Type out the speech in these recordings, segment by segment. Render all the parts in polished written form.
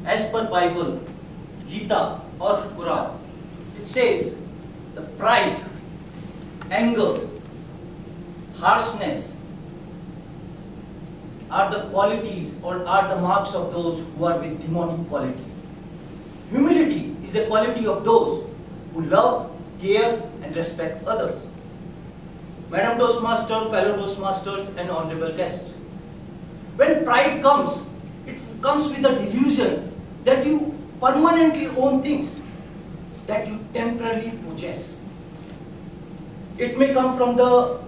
as per Bible, Gita or Quran, it says the pride, anger, harshness are the qualities or are the marks of those who are with demonic qualities. Humility is a quality of those who love, care and respect others. Madam Toastmaster, fellow Toastmasters and honorable guests. When pride comes, it comes with a delusion that you permanently own things that you temporarily possess. It may come from the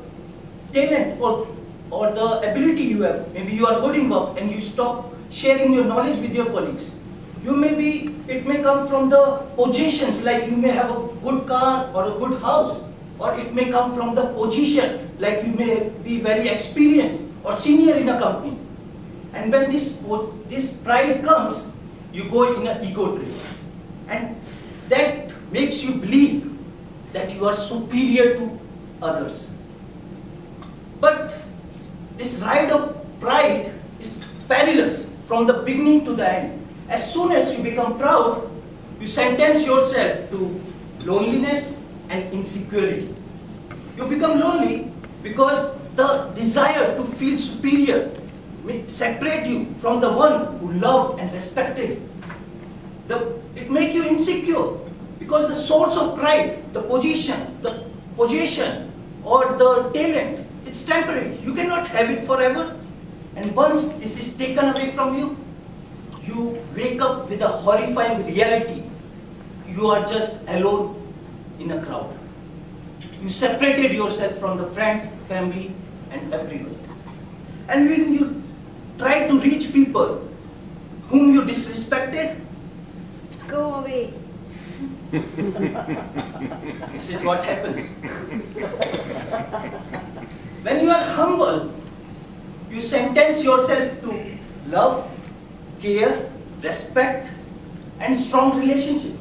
talent or the ability you have. Maybe you are good in work and you stop sharing your knowledge with your colleagues. It may come from the possessions, like you may have a good car or a good house, or it may come from the position, like you may be very experienced or senior in a company. And when this pride comes, you go in an ego trip. And that makes you believe that you are superior to others. But this ride of pride is perilous from the beginning to the end. As soon as you become proud, you sentence yourself to loneliness and insecurity. You become lonely because the desire to feel superior may separate you from the one who loved and respected you. It makes you insecure because the source of pride, the possession or the talent, it's temporary. You cannot have it forever. And once this is taken away from you, you wake up with a horrifying reality. You are just alone in a crowd. You separated yourself from the friends, family, and everyone. And when you try to reach people whom you disrespected, go away. This is what happens. When you are humble, you sentence yourself to love, care, respect, and strong relationship.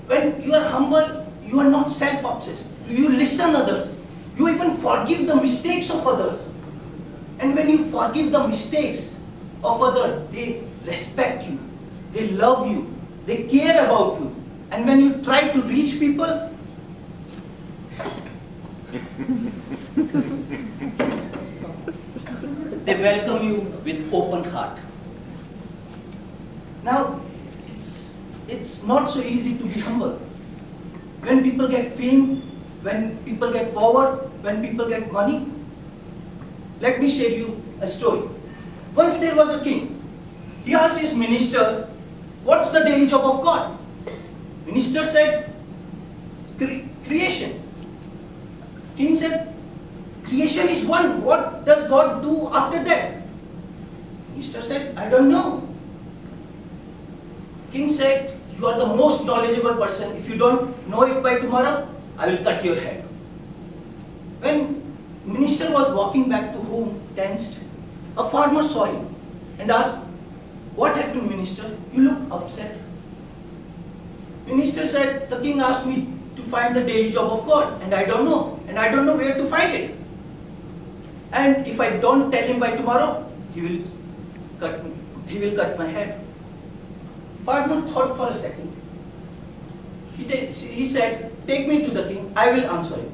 When you are humble, you are not self-obsessed. You listen others. You even forgive the mistakes of others. And when you forgive the mistakes of others, they respect you, they love you, they care about you. And when you try to reach people, they welcome you with open heart. Now, it's not so easy to be humble. When people get fame, when people get power, when people get money, let me share you a story. Once there was a king. He asked his minister, what's the daily job of God? Minister said, creation. King said, creation is one. What does God do after that? Minister said, I don't know. King said, you are the most knowledgeable person. If you don't know it by tomorrow, I will cut your head. When minister was walking back to home, tensed, a farmer saw him and asked, what happened, minister? You look upset. Minister said, the king asked me to find the daily job of God, and I don't know. And I don't know where to find it. And if I don't tell him by tomorrow, he will cut my head. Farmer thought for a second. He said, take me to the king, I will answer him.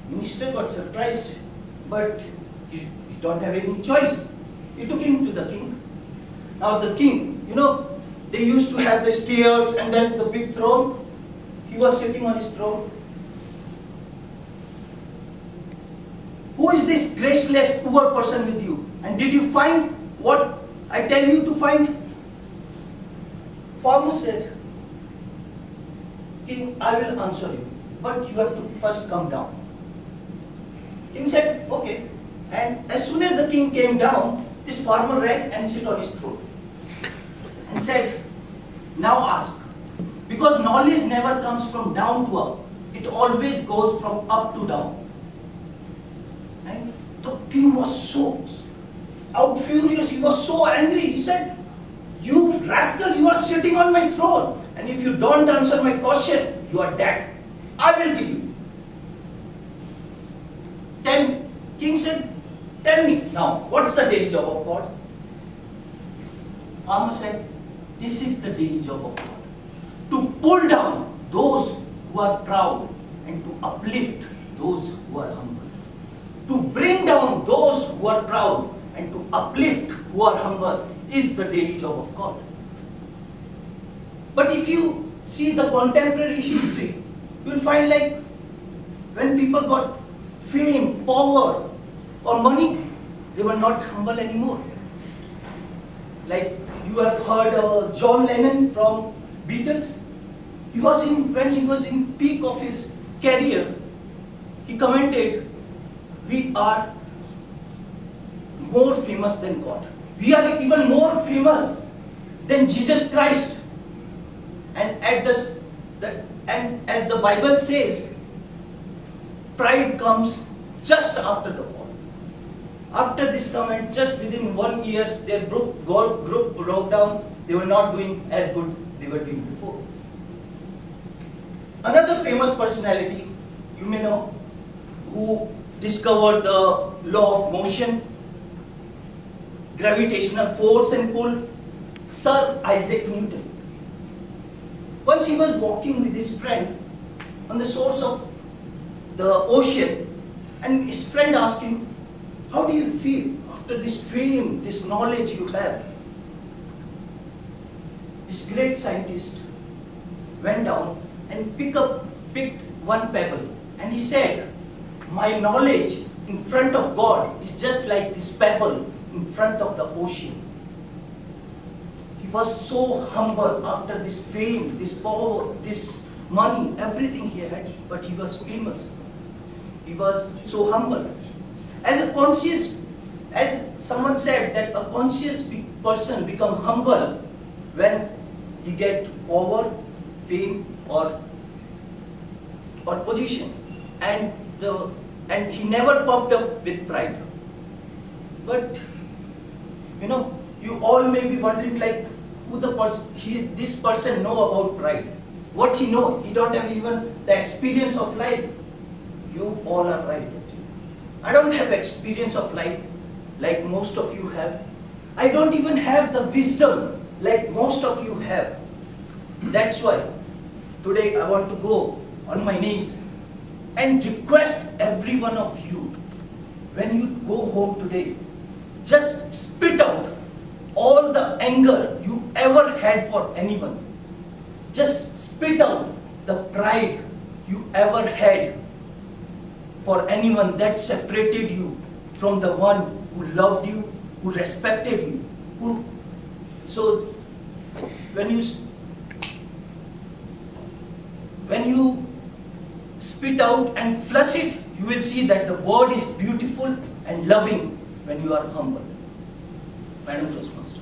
Minister got surprised, but he don't have any choice. He took him to the king. Now the king, they used to have the stairs and then the big throne. He was sitting on his throne. Who is this graceless poor person with you? And did you find what I tell you to find? Farmer said, King, I will answer you, but you have to first come down. King said, okay. And as soon as the king came down, this farmer ran and sit on his throne and said, now ask. Because knowledge never comes from down to up. It always goes from up to down. And the king was so out furious. He was so angry. He said, you rascal, you are sitting on my throne. And if you don't answer my question, you are dead. I will kill you. King said, tell me now, what is the daily job of God? farmer said, this is the daily job of God. To pull down those who are proud and to uplift those who are humble. To bring down those who are proud and to uplift who are humble is the daily job of God. But if you see the contemporary history, you will find like when people got fame, power or money, they were not humble anymore. Like you have heard John Lennon from Beatles. When he was in peak of his career, he commented, we are more famous than God. We are even more famous than Jesus Christ. And and as the Bible says, pride comes just after the fall. After this comment, just within 1 year, their group broke down. They were not doing as good they were doing before. Another famous personality, you may know, who discovered the law of motion, gravitational force and pull, Sir Isaac Newton. Once he was walking with his friend on the source of the ocean, and his friend asked him, how do you feel after this fame, this knowledge you have? This great scientist went down and picked one pebble, and he said, my knowledge in front of God is just like this pebble in front of the ocean. He was so humble after this fame, this power, this money, everything he had, but he was famous. He was so humble. As someone said, that a conscious person become humble when he get power, fame, or position, and he never puffed up with pride. But you all may be wondering, like, who this person know about pride? What he know? He don't have even the experience of life. You all are right. I don't have experience of life like most of you have. I don't even have the wisdom like most of you have. That's why today I want to go on my knees and request every one of you, when you go home today, just spit out all the anger you ever had for anyone. Just spit out the pride you ever had for anyone that separated you from the one who loved you, who respected you. So when you spit out and flush it, you will see that the word is beautiful and loving when you are humble. Madam Toastmaster.